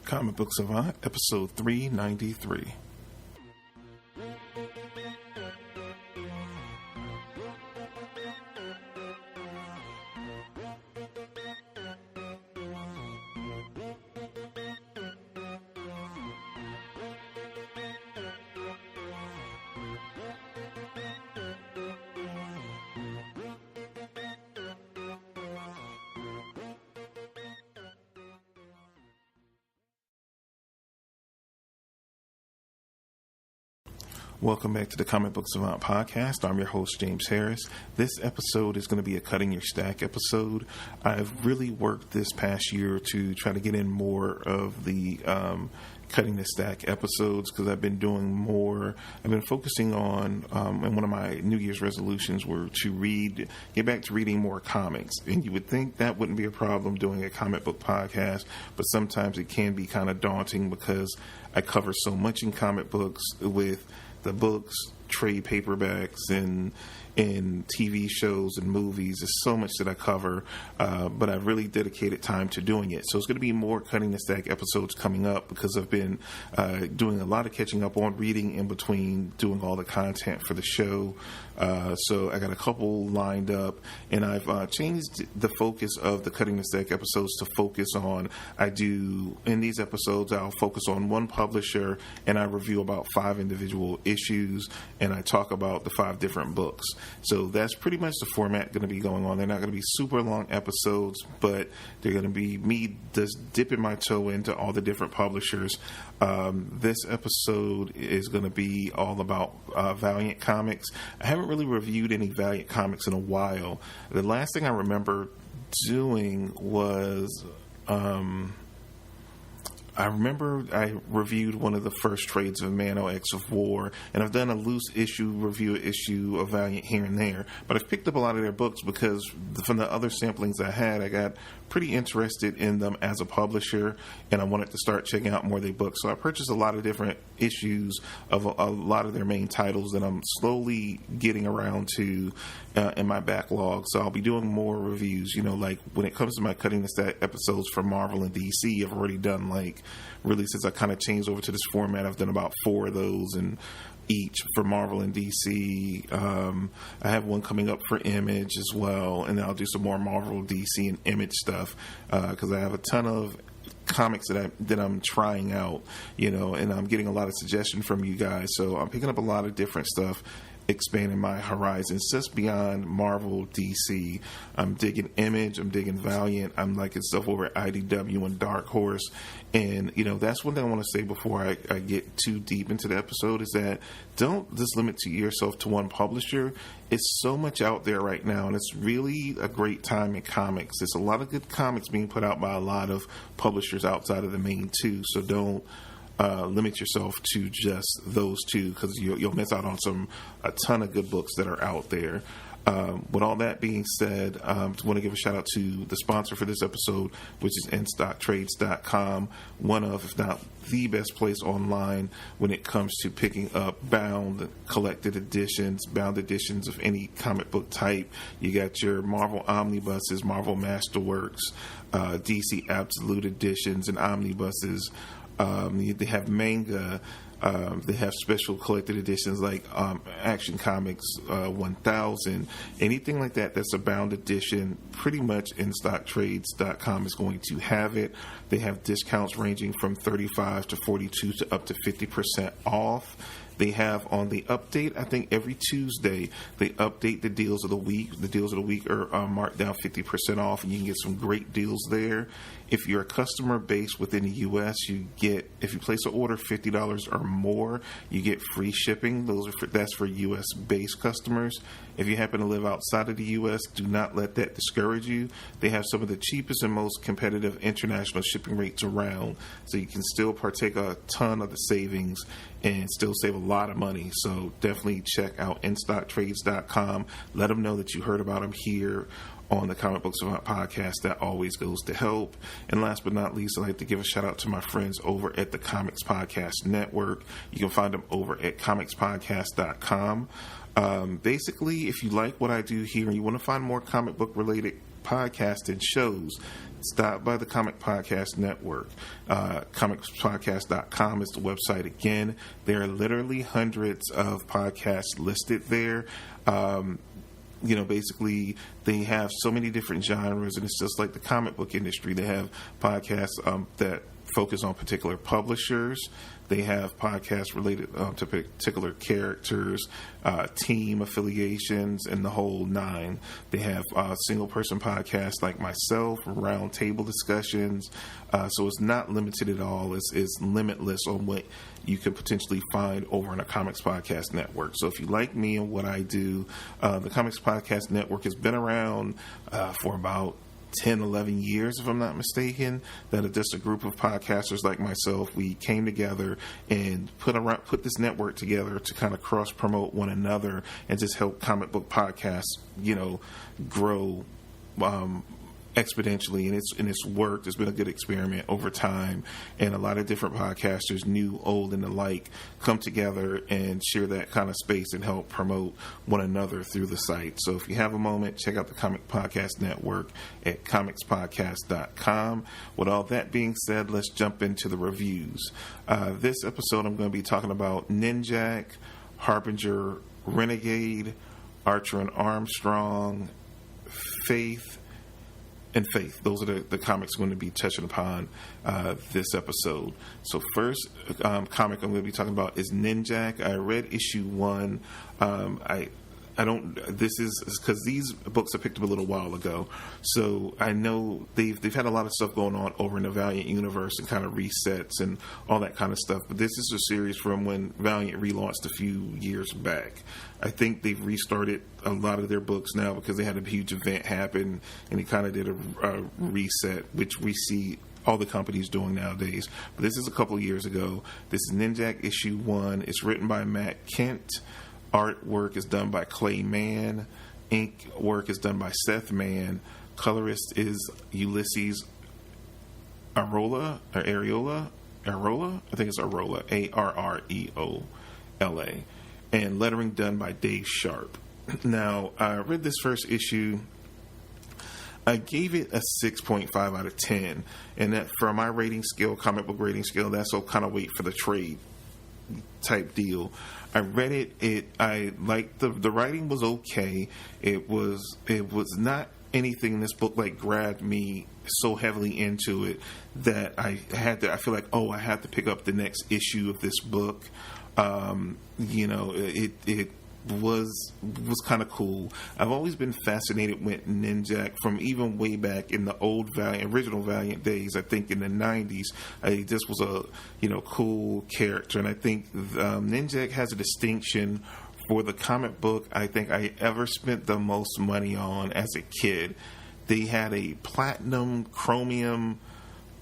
Comic Book Savant, episode 393. Welcome back to the Comic Book Savant podcast. I'm your host, James Harris. This episode is going to be a Cutting Your Stack episode. I've really worked this past year to try to get in more of the Cutting the Stack episodes because I've been doing more. I've been focusing on, and one of my New Year's resolutions were to get back to reading more comics. And you would think that wouldn't be a problem doing a comic book podcast, but sometimes it can be kind of daunting because I cover so much in comic books with the books, trade paperbacks, and TV shows and movies. There's so much that I cover, but I've really dedicated time to doing it. So it's going to be more Cutting the Stack episodes coming up because I've been doing a lot of catching up on reading in between doing all the content for the show. So I got a couple lined up, and I've changed the focus of the Cutting the Stack episodes to focus on, in these episodes, I'll focus on one publisher, and I review about 5 individual issues, and I talk about the 5 different books. So that's pretty much the format going to be going on. They're not going to be super long episodes, but they're going to be me just dipping my toe into all the different publishers. This episode is going to be all about Valiant comics. I haven't really reviewed any Valiant comics in a while. The last thing I remember doing was I reviewed one of the first trades of Mano X of War, and I've done a loose review issue of Valiant here and there, but I've picked up a lot of their books because from the other samplings I had, I got pretty interested in them as a publisher, and I wanted to start checking out more of their books. So I purchased a lot of different issues of a lot of their main titles that I'm slowly getting around to in my backlog. So I'll be doing more reviews. Like when it comes to my Cutting the Stack episodes for Marvel and DC, I've already done really since I kind of changed over to this format, I've done about 4 of those, and each for Marvel and DC. I have one coming up for Image as well, and then I'll do some more Marvel, DC, and Image stuff because I have a ton of comics that I'm trying out, and I'm getting a lot of suggestions from you guys. So I'm picking up a lot of different stuff, expanding my horizons just beyond Marvel, DC. I'm digging Image, I'm digging Valiant, I'm liking stuff over at IDW and Dark Horse. And, that's one thing I want to say before I get too deep into the episode is that don't just limit yourself to one publisher. It's so much out there right now, and it's really a great time in comics. There's a lot of good comics being put out by a lot of publishers outside of the main 2, so don't limit yourself to just those 2 because you'll miss out on a ton of good books that are out there. With all that being said, I want to give a shout out to the sponsor for this episode, which is InStockTrades.com, one of, if not the best place online when it comes to picking up bound collected editions, bound editions of any comic book type. You got your Marvel Omnibuses, Marvel Masterworks, DC Absolute Editions, and Omnibuses. They have manga. They have special collected editions like Action Comics 1000. Anything like that that's a bound edition, pretty much InStockTrades.com is going to have it. They have discounts ranging from 35 to 42 to up to 50% off. They have on the update, I think every Tuesday, they update the deals of the week. The deals of the week are marked down 50% off, and you can get some great deals there. If you're a customer based within the U.S., if you place an order $50 or more, you get free shipping. That's for U.S.-based customers. If you happen to live outside of the U.S., do not let that discourage you. They have some of the cheapest and most competitive international shipping rates around, so you can still partake a ton of the savings and still save a lot of money. So definitely check out InStockTrades.com. Let them know that you heard about them here on the Comic Book Savant podcast. That always goes to help. And last but not least, I'd like to give a shout out to my friends over at the Comics Podcast Network. You can find them over at comicspodcast.com. Basically, if you like what I do here and you want to find more comic book related podcasts and shows, stop by the Comic Podcast Network. Comicspodcast.com is the website again. There are literally hundreds of podcasts listed there. Basically, they have so many different genres, and it's just like the comic book industry. They have podcasts that focus on particular publishers. They have podcasts related to particular characters, team affiliations, and the whole nine. They have single-person podcasts like myself, round-table discussions. So it's not limited at all. It's limitless on what you could potentially find over on a Comics Podcast Network. So if you like me and what I do, the Comics Podcast Network has been around for about 10, 11 years, if I'm not mistaken, that are just a group of podcasters like myself. We came together and put this network together to kind of cross-promote one another and just help comic book podcasts, grow exponentially, and it's worked. It's been a good experiment over time, and a lot of different podcasters, new, old, and alike, come together and share that kind of space and help promote one another through the site. So if you have a moment, check out the Comic Podcast Network at comicspodcast.com. With all that being said, let's jump into the reviews. This episode, I'm going to be talking about Ninjak, Harbinger, Renegade, Archer and Armstrong, Faith, and Faith. Those are the comics I'm going to be touching upon this episode. So first comic I'm going to be talking about is Ninjak. I read issue 1. This is because these books I picked up a little while ago, so I know they've had a lot of stuff going on over in the Valiant universe and kind of resets and all that kind of stuff. But this is a series from when Valiant relaunched a few years back. I think they've restarted a lot of their books now because they had a huge event happen and it kind of did a reset, which we see all the companies doing nowadays. But this is a couple of years ago. This is Ninjak issue 1. It's written by Matt Kent. Artwork is done by Clay Mann. Ink work is done by Seth Mann. Colorist is Ulysses Arola. I think it's Arola. Arreola. And lettering done by Dave Sharp. Now, I read this first issue. I gave it a 6.5 out of 10. And that for my rating scale, comic book rating scale, that's all kind of wait for the trade type deal. I read it. I liked the writing was okay. It was not anything in this book like grabbed me so heavily into it that I feel like, I have to pick up the next issue of this book. It was kind of cool. I've always been fascinated with Ninjak from even way back in the old original Valiant days. I think in the 90s, this was a cool character, and I think Ninjak has a distinction for the comic book I think I ever spent the most money on as a kid. They had a platinum chromium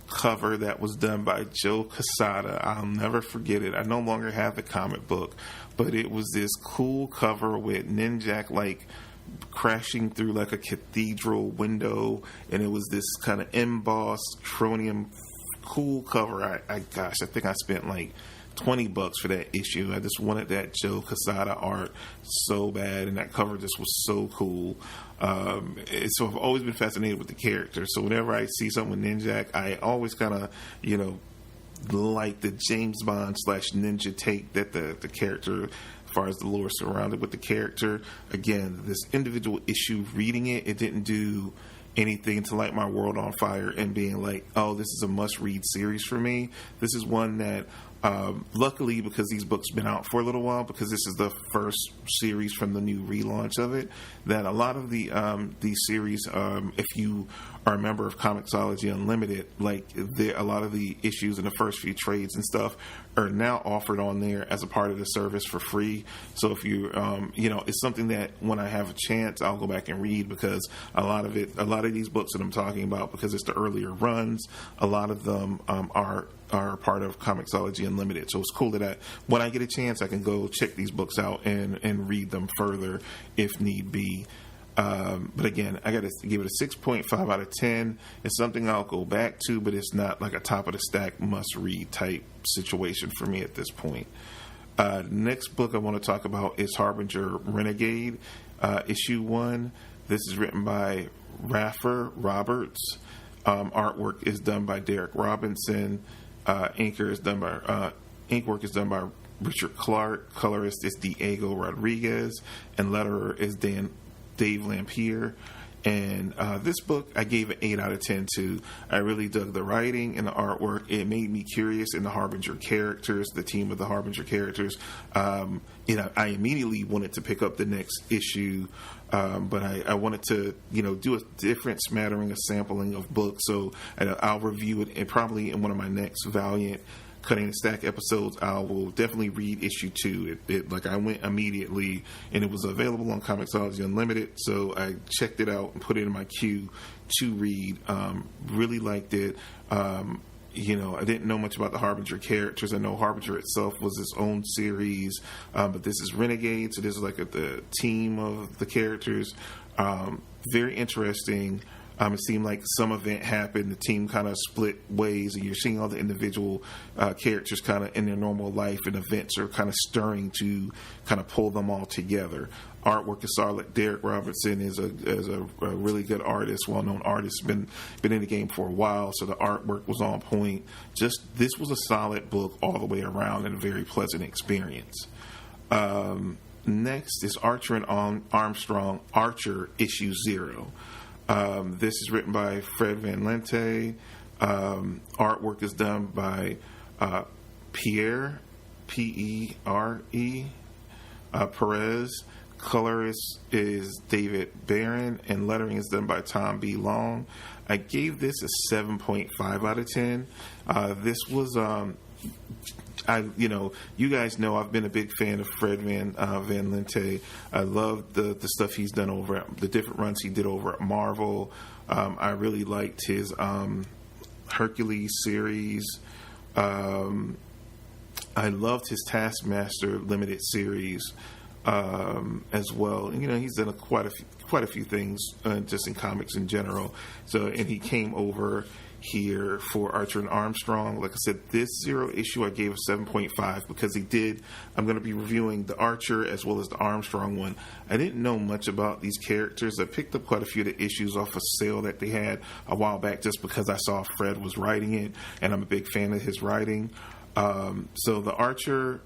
cover that was done by Joe Quesada. I'll never forget it. I no longer have the comic book, but it was this cool cover with Ninjak like crashing through like a cathedral window, and it was this kind of embossed chromium cool cover. I think I spent like $20 for that issue. I just wanted that Joe Quesada art so bad, and that cover just was so cool. So I've always been fascinated with the character. So whenever I see something with Ninjak, I always kind of, like the James Bond / ninja take that the character, as far as the lore surrounded with the character. Again, this individual issue, reading it didn't do anything to light my world on fire and being like, oh, this is a must-read series for me. This is one that, luckily, because these books have been out for a little while, because this is the first series from the new relaunch of it, that a lot of these series, if you are a member of Comixology Unlimited, a lot of the issues in the first few trades and stuff are now offered on there as a part of the service for free. So if you, it's something that when I have a chance, I'll go back and read, because a lot of these books that I'm talking about, because it's the earlier runs, a lot of them are part of Comixology Unlimited. So it's cool that when I get a chance, I can go check these books out and read them further if need be. But again, I got to give it a 6.5 out of 10. It's something I'll go back to, but it's not like a top of the stack must read type situation for me at this point. Next book I want to talk about is Harbinger Renegade, issue 1. This is written by Raffer Roberts. Artwork is done by Derek Robinson. Ink work is done by Richard Clark. Colorist is Diego Rodriguez, and letterer is Dave Lampier. And this book I gave an 8 out of 10 to. I really dug the writing and the artwork. It made me curious in the Harbinger characters, the team of the Harbinger characters. I immediately wanted to pick up the next issue, but I wanted to, do a different smattering, a sampling of books. So I'll review it, and probably in one of my next Valiant Cutting the Stack episodes, I will definitely read issue 2. I went immediately, and it was available on Comixology Unlimited, so I checked it out and put it in my queue to read. Really liked it. I didn't know much about the Harbinger characters. I know Harbinger itself was its own series, but this is Renegade, so this is like the team of the characters. Very interesting. It seemed like some event happened, the team kind of split ways, and you're seeing all the individual characters kind of in their normal life, and events are kind of stirring to kind of pull them all together. Artwork is solid. Derek Robertson is a really good artist, well-known artist, been in the game for a while, so the artwork was on point. This was a solid book all the way around and a very pleasant experience. Next is Archer and Armstrong, Archer issue 0. This is written by Fred Van Lente. Artwork is done by Pierre, P-E-R-E, Perez. Colorist is David Barron, and lettering is done by Tom B. Long. I gave this a 7.5 out of 10. This was... you guys know I've been a big fan of Fred Van Lente. I love the stuff he's done over at the different runs he did over at Marvel. I really liked his Hercules series. I loved his Taskmaster limited series as well. And, he's done quite a few things just in comics in general. So, and he came over here for Archer and Armstrong. Like I said, this 0 issue I gave a 7.5 because I'm going to be reviewing the Archer as well as the Armstrong one. I didn't know much about these characters. I picked up quite a few of the issues off a sale that they had a while back just because I saw Fred was writing it, and I'm a big fan of his writing. So the Archer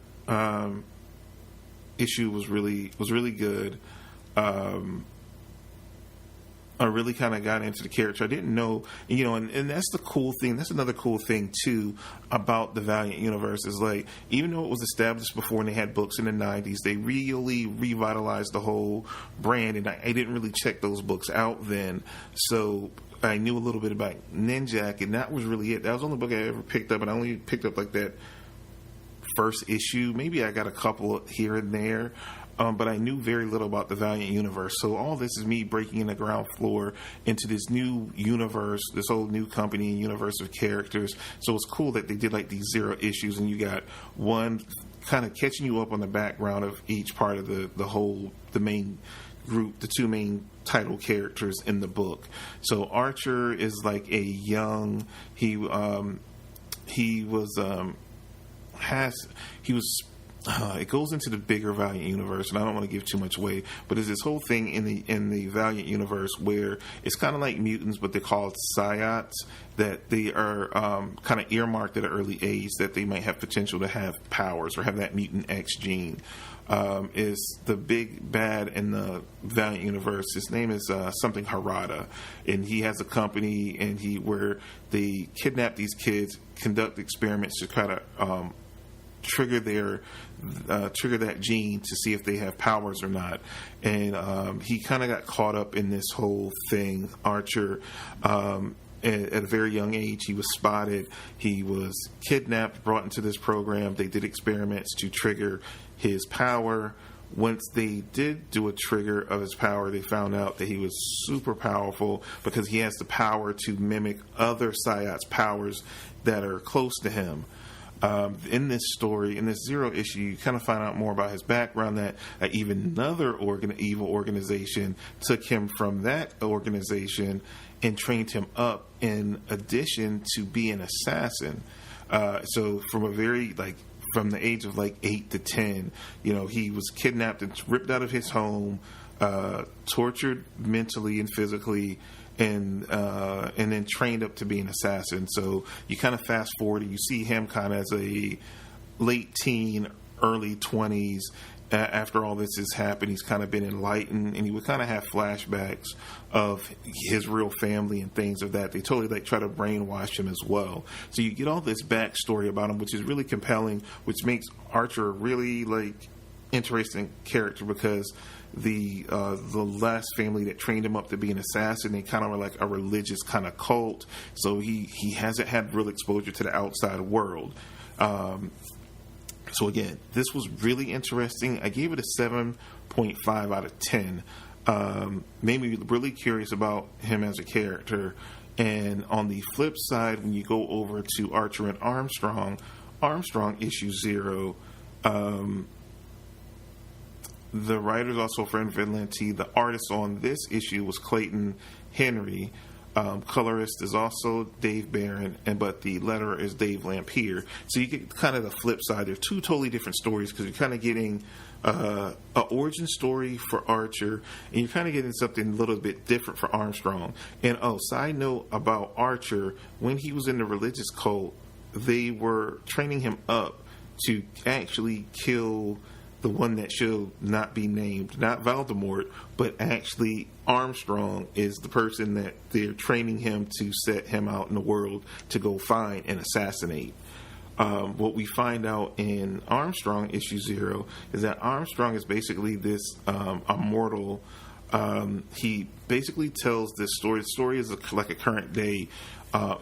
issue was really good. I really kind of got into the character. I didn't know, and that's the cool thing. That's another cool thing, too, about the Valiant universe is, even though it was established before and they had books in the 90s, they really revitalized the whole brand, and I didn't really check those books out then. So I knew a little bit about Ninjak, and that was really it. That was the only book I ever picked up, and I only picked up, that first issue. Maybe I got a couple here and there. But I knew very little about the Valiant universe. So all this is me breaking in the ground floor into this new universe, this whole new company and universe of characters. So it's cool that they did these 0 issues, and you got one kind of catching you up on the background of each part of the main group, the 2 main title characters in the book. So Archer is a young, it goes into the bigger Valiant universe, and I don't want to give too much away, but it's this whole thing in the Valiant universe where it's kind of like mutants, but they're called psiots, that they are kind of earmarked at an early age that they might have potential to have powers or have that mutant X gene. Is the big bad in the Valiant universe. His name is something Harada, and he has a company, and where they kidnap these kids, conduct experiments to try to trigger that gene to see if they have powers or not. And he kind of got caught up in this whole thing. Archer, at a very young age, he was spotted. He was kidnapped, brought into this program. They did experiments to trigger his power. Once they did do a trigger of his power, they found out that he was super powerful because he has the power to mimic other psiots' powers that are close to him. In this story, in this 0 issue, you kind of find out more about his background, that even another evil organization took him from that organization and trained him up in addition to be an assassin. So from a very, from the age of 8 to 10, he was kidnapped and ripped out of his home, tortured mentally and physically, and then trained up to be an assassin. So you kind of fast forward and you see him kind of as a late teen, early 20s. After all this has happened, he's kind of been enlightened, and he would kind of have flashbacks of his real family and things of that. They totally like try to brainwash him as well. So you get all this backstory about him, which is really compelling, which makes Archer a really like interesting character, because the last family that trained him up to be an assassin, they kind of were like a religious kind of cult. So he hasn't had real exposure to the outside world. So again, this was really interesting. I gave it a 7.5 out of 10. Made me really curious about him as a character. And on the flip side, when you go over to Archer and Armstrong issue 0, the writer's also Fred Valenti. The artist on this issue was Clayton Henry. Colorist is also Dave Barron, but the letterer is Dave Lampier. So you get kind of the flip side. They're two totally different stories, because you're kind of getting an origin story for Archer, and you're kind of getting something a little bit different for Armstrong. And side note about Archer, when he was in the religious cult, they were training him up to actually kill the one that should not be named, not Voldemort, but actually Armstrong is the person that they're training him to set him out in the world to go find and assassinate. What we find out in Armstrong issue 0 is that Armstrong is basically this immortal. He basically tells this story. The story is like a current day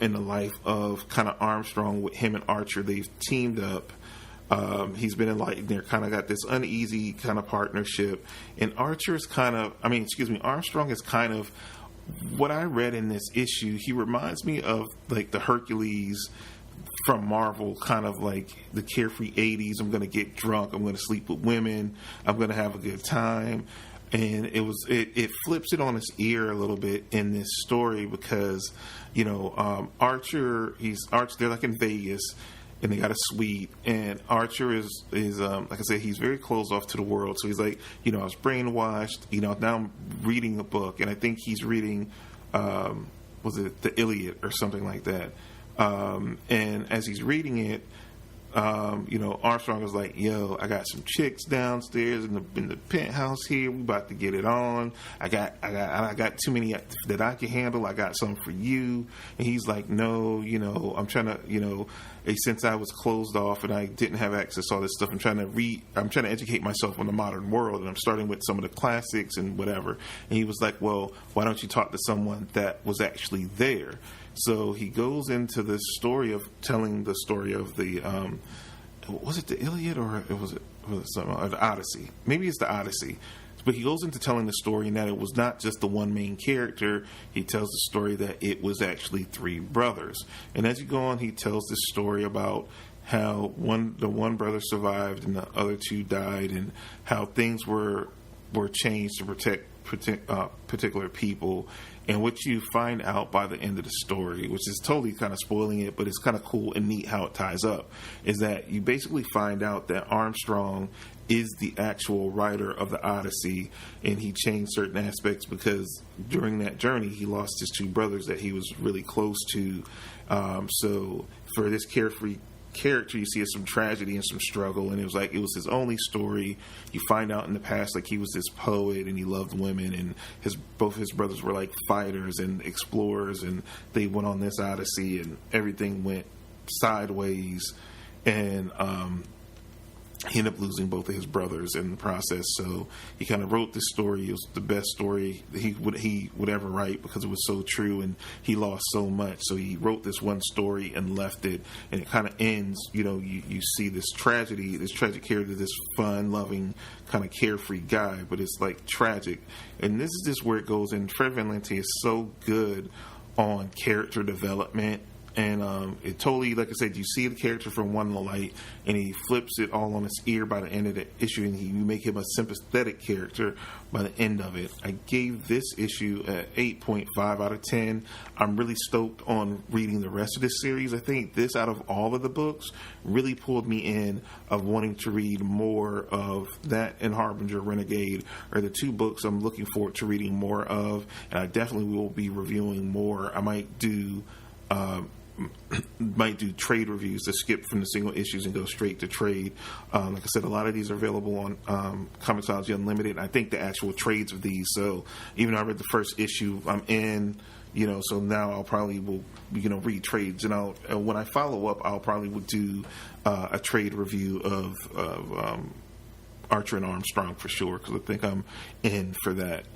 in the life of kind of Armstrong. With him and Archer, they've teamed up. He's been enlightened. They're kind of got this uneasy kind of partnership. And Armstrong is kind of, what I read in this issue, he reminds me of like the Hercules from Marvel, kind of like the carefree 80s. I'm going to get drunk. I'm going to sleep with women. I'm going to have a good time. And it flips it on its ear a little bit in this story, because, Archer, they're like in Vegas, and they got a suite, and Archer is like I said, he's very closed off to the world. So he's like, I was brainwashed. Now I'm reading a book, and I think he's reading, was it the Iliad or something like that? And as he's reading it, Armstrong was like, "Yo, I got some chicks downstairs in the penthouse here. We about to get it on. I got too many that I can handle. I got some for you." And he's like, "No, I'm trying to, since I was closed off and I didn't have access to all this stuff, I'm trying to educate myself on the modern world, and I'm starting with some of the classics and whatever." And he was like, "Well, why don't you talk to someone that was actually there?" So he goes into this story of telling the story of the, was it the Iliad or was it something, or the Odyssey? Maybe it's the Odyssey. But he goes into telling the story, and that it was not just the one main character. He tells the story that it was actually 3 brothers. And as you go on, he tells this story about how the one brother survived and the other 2 died, and how things were changed to protect particular people. And what you find out by the end of the story, which is totally kind of spoiling it, but it's kind of cool and neat how it ties up, is that you basically find out that Armstrong is the actual writer of the Odyssey, and he changed certain aspects because during that journey he lost his 2 brothers that he was really close to. So for this carefree character, you see some tragedy and some struggle, and it was his only story. You find out in the past, like, he was this poet and he loved women, and both his brothers were like fighters and explorers, and they went on this odyssey and everything went sideways, and he ended up losing both of his brothers in the process. So he kind of wrote this story. It was the best story he would ever write, because it was so true, and he lost so much. So he wrote this one story and left it, and it kind of ends. You see this tragedy, this tragic character, this fun-loving kind of carefree guy, but it's like tragic. And this is just where it goes. And Fred Valenti is so good on character development And it totally, like I said, you see the character from one light, and he flips it all on its ear by the end of the issue, and you make him a sympathetic character by the end of it. I gave this issue an 8.5 out of 10. I'm really stoked on reading the rest of this series. I think this, out of all of the books, really pulled me in of wanting to read more of that and Harbinger Renegade are the two books I'm looking forward to reading more of, and I definitely will be reviewing more. I might do trade reviews to skip from the single issues and go straight to trade. Like I said, a lot of these are available on Comixology Unlimited. I think the actual trades of these. So even though I read the first issue, I'm in. So now I'll probably will read trades, and when I follow up, I'll probably will do a trade review of Archer and Armstrong for sure, because I think I'm in for that.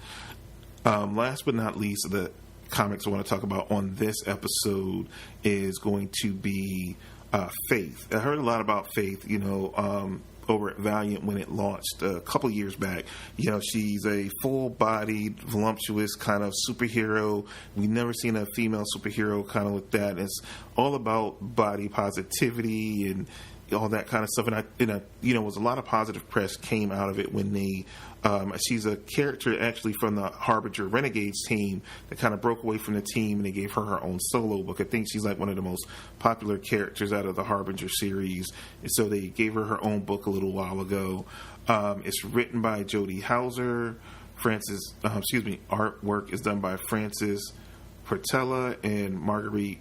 Last but not least, the comics I want to talk about on this episode is going to be Faith. I heard a lot about Faith, over at Valiant when it launched a couple years back. She's a full-bodied, voluptuous kind of superhero. We've never seen a female superhero kind of with that. It's all about body positivity and all that kind of stuff. And was a lot of positive press came out of it when they. She's a character actually from the Harbinger Renegades team that kind of broke away from the team, and they gave her own solo book. I think she's like one of the most popular characters out of the Harbinger series, and so they gave her own book a little while ago. It's written by Jody Hauser. Artwork is done by Francis Portela and Marguerite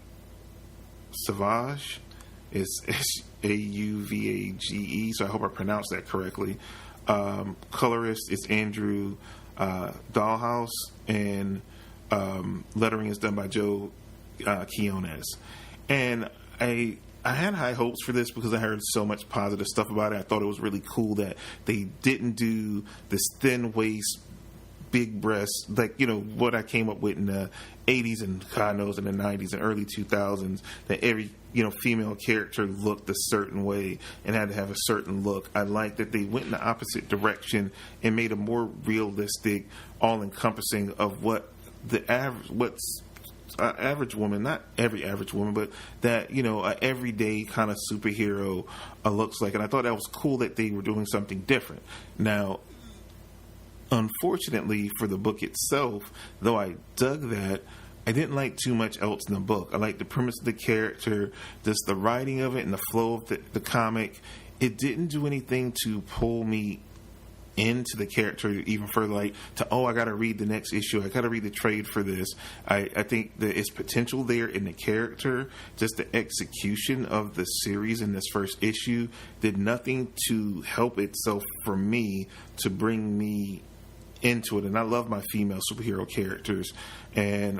Sauvage. It's Auvage, so I hope I pronounced that correctly. Colorist is Andrew Dahlhaus, and lettering is done by Joe Quinones. And I had high hopes for this because I heard so much positive stuff about it. I thought it was really cool that they didn't do this thin waist, big breasts, like, what I came up with in the 80s and God knows in the 90s and early 2000s, that every, female character looked a certain way and had to have a certain look. I like that they went in the opposite direction and made a more realistic, all-encompassing of what the average woman, not every average woman, but that, a everyday kind of superhero looks like. And I thought that was cool that they were doing something different. Now, unfortunately for the book itself, though I dug that, I didn't like too much else in the book. I liked the premise of the character, just the writing of it and the flow of the comic. It didn't do anything to pull me into the character even further, I got to read the next issue. I got to read the trade for this. I think that it's potential there in the character. Just the execution of the series in this first issue did nothing to help itself for me to bring me into it. And I love my female superhero characters, and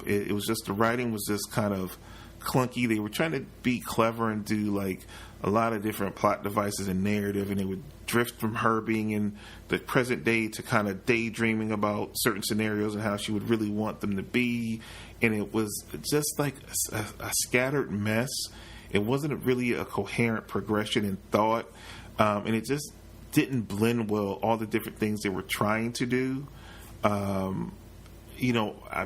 it was just, the writing was just kind of clunky. They were trying to be clever and do like a lot of different plot devices and narrative, and it would drift from her being in the present day to kind of daydreaming about certain scenarios and how she would really want them to be, and it was just like a scattered mess. It wasn't really a coherent progression in thought, and it just didn't blend well, all the different things they were trying to do.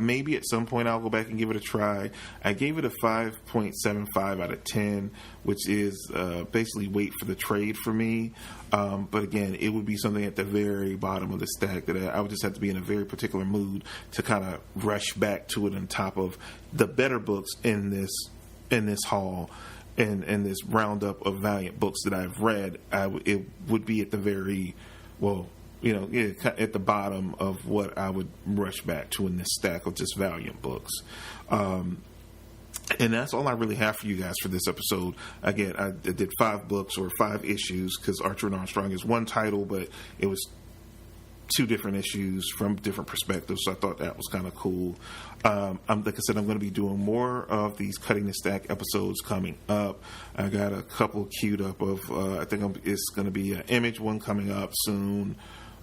Maybe at some point I'll go back and give it a try. I gave it a 5.75 out of 10, which is basically wait for the trade for me. But again, it would be something at the very bottom of the stack that I would just have to be in a very particular mood to kind of rush back to it on top of the better books in this haul. And this roundup of Valiant books that I've read, it would be at the very, at the bottom of what I would rush back to in this stack of just Valiant books. And that's all I really have for you guys for this episode. Again, I did 5 books or 5 issues because Archer and Armstrong is one title, but it was 2 different issues from different perspectives, so I thought that was kind of cool. Like I said, I'm going to be doing more of these Cutting the Stack episodes coming up. I got a couple queued up of, it's going to be an Image one coming up soon.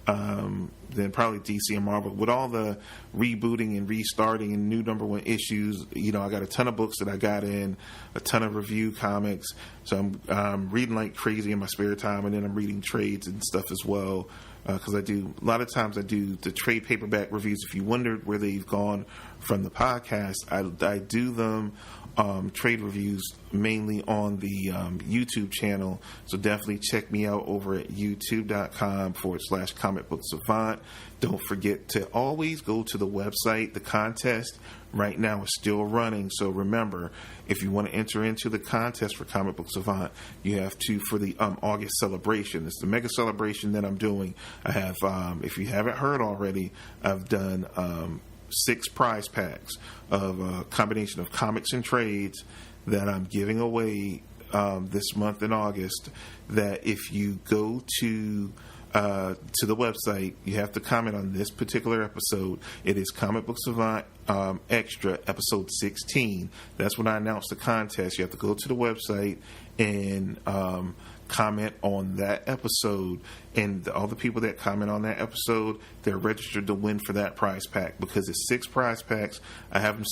Then probably DC and Marvel. With all the rebooting and restarting and new number 1 issues, I got a ton of books that I got in, a ton of review comics. So I'm reading like crazy in my spare time, and then I'm reading trades and stuff as well. because I do a lot of times I do the trade paperback reviews. If you wondered where they've gone from the podcast, I do them trade reviews mainly on the YouTube channel. So definitely check me out over at youtube.com/Comic Book Savant. Don't forget to always go to the website. The contest right now is still running. So remember, if you want to enter into the contest for Comic Book Savant, you have to, for the August celebration. It's the mega celebration that I'm doing. I have, if you haven't heard already, I've done 6 prize packs of a combination of comics and trades that I'm giving away this month in August. That if you go to the website, you have to comment on this particular episode. It is Comic Book Savant Extra episode 16. That's when I announced the contest. You have to go to the website and comment on that episode, and all the people that comment on that episode, they're registered to win for that prize pack. Because it's 6 prize packs, I have them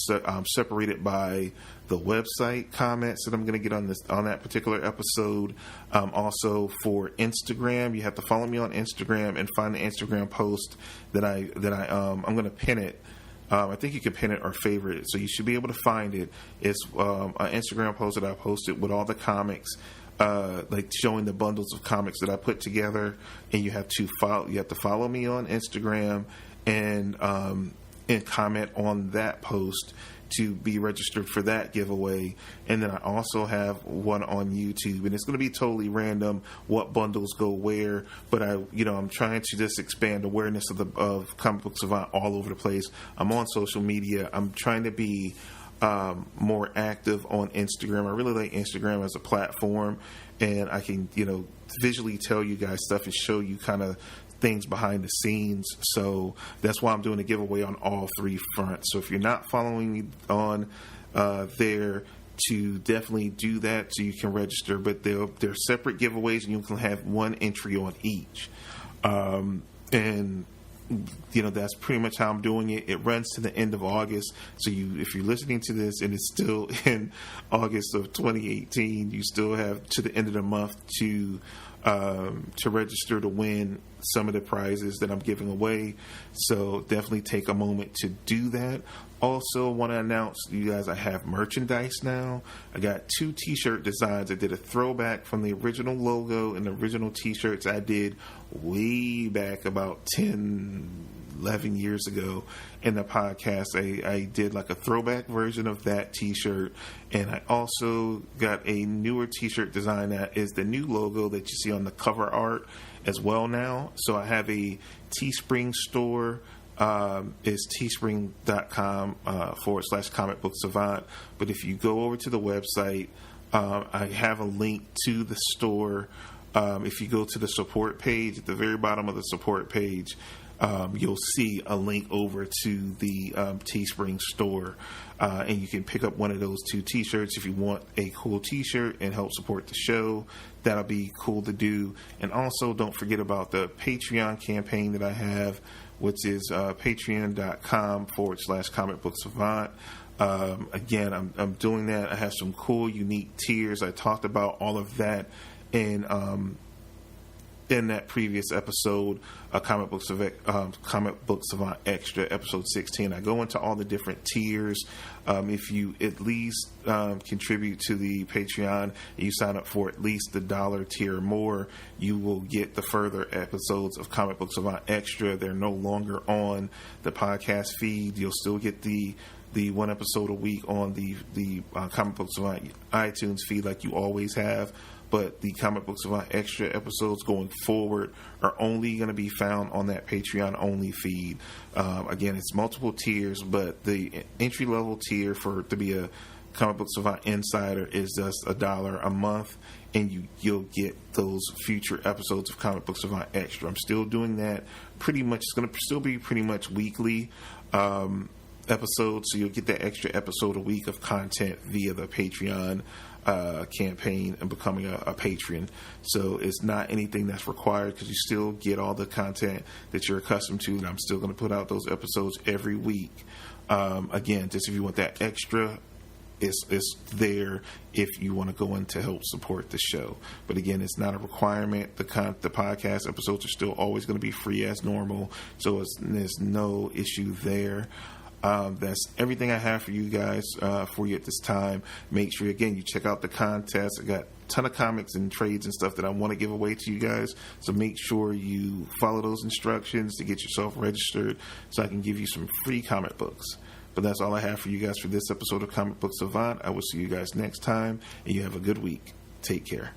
separated by the website comments that I'm going to get on that particular episode. Also for Instagram, you have to follow me on Instagram and find the Instagram post that I'm going to pin it. I think you can pin it or favorite it, so you should be able to find it. It's an Instagram post that I posted with all the comics, like showing the bundles of comics that I put together. And you have to follow me on Instagram and comment on that post to be registered for that giveaway. And then I also have one on YouTube, and it's going to be totally random what bundles go where, but I'm trying to just expand awareness of Comic Book Savant all over the place. I'm on social media. I'm trying to be more active on Instagram. I really like Instagram as a platform, and I can visually tell you guys stuff and show you kind of things behind the scenes. So that's why I'm doing a giveaway on all 3 fronts. So if you're not following me on there, to definitely do that so you can register. But they're separate giveaways, and you can have one entry on each. And that's pretty much how I'm doing it. It runs to the end of August. So if you're listening to this and it's still in August of 2018, you still have to the end of the month to register to win some of the prizes that I'm giving away. So definitely take a moment to do that. Also want to announce to you guys I have merchandise now. I got 2 t-shirt designs. I did a throwback from the original logo and the original t-shirts I did way back about 11 years ago in the podcast. I did like a throwback version of that t-shirt, and I also got a newer t-shirt design that is the new logo that you see on the cover art as well now. So I have a Teespring store. Is teespring.com /Comic Book Savant. But if you go over to the website, I have a link to the store. If you go to the support page, at the very bottom of the support page, you'll see a link over to the Teespring store, and you can pick up one of those 2 t-shirts if you want a cool t-shirt and help support the show. That'll be cool to do. And also don't forget about the Patreon campaign that I have, which is patreon.com /Comic Book Savant. Again, I'm doing that. I have some cool, unique tiers. I talked about all of that in that previous episode, Comic Book Savant Extra, episode 16. I go into all the different tiers. If you at least contribute to the Patreon and you sign up for at least the $1 tier or more, you will get the further episodes of Comic Book Savant Extra. They're no longer on the podcast feed. You'll still get the 1 episode a week on the Comic Book Savant iTunes feed like you always have. But the Comic Book Savant Extra episodes going forward are only going to be found on that Patreon only feed. Again, it's multiple tiers, but the entry level tier to be a Comic Book Savant Insider is just $1 a month, and you'll get those future episodes of Comic Book Savant Extra. I'm still doing that pretty much. It's going to still be pretty much weekly episodes, so you'll get that extra episode a week of content via the Patreon campaign and becoming a patron. So it's not anything that's required, because you still get all the content that you're accustomed to, and I'm still going to put out those episodes every week. Again, just if you want that extra it's there if you want to go in to help support the show. But again, it's not a requirement. The podcast episodes are still always going to be free as normal, so there's no issue there. That's everything I have for you guys for you at this time. Make sure, again, you check out the contest. I got a ton of comics and trades and stuff that I want to give away to you guys, so make sure you follow those instructions to get yourself registered so I can give you some free comic books. But that's all I have for you guys for this episode of Comic Book Savant. I will see you guys next time, and you have a good week. Take care.